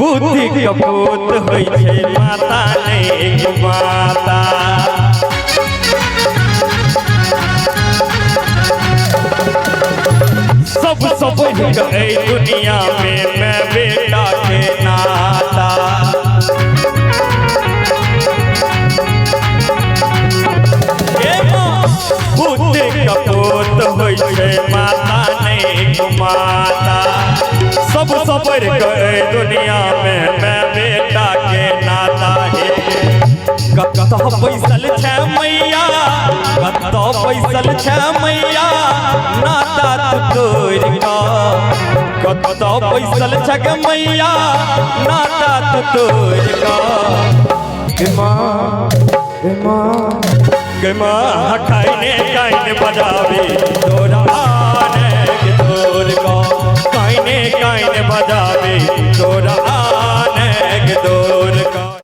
बुद्धि कपूत होइ छै माता नहीं माता। सबसे बढ़ गई दुनिया में मैं बेटा के नाता। बुद्धि कपूत होइ छै माता नहीं माता। सबसे बढ़ गई दुनिया में मैं बेटा के नाता है। कत बैसल छै मैया, कत बैसल छै मैया, नाता तू तोड़ का। कत बैसल छक मैया, नाता तू तोड़ का। काइने काइने बजावे तोरा आने के तोड़ का। काइने काइने बजावे तोरा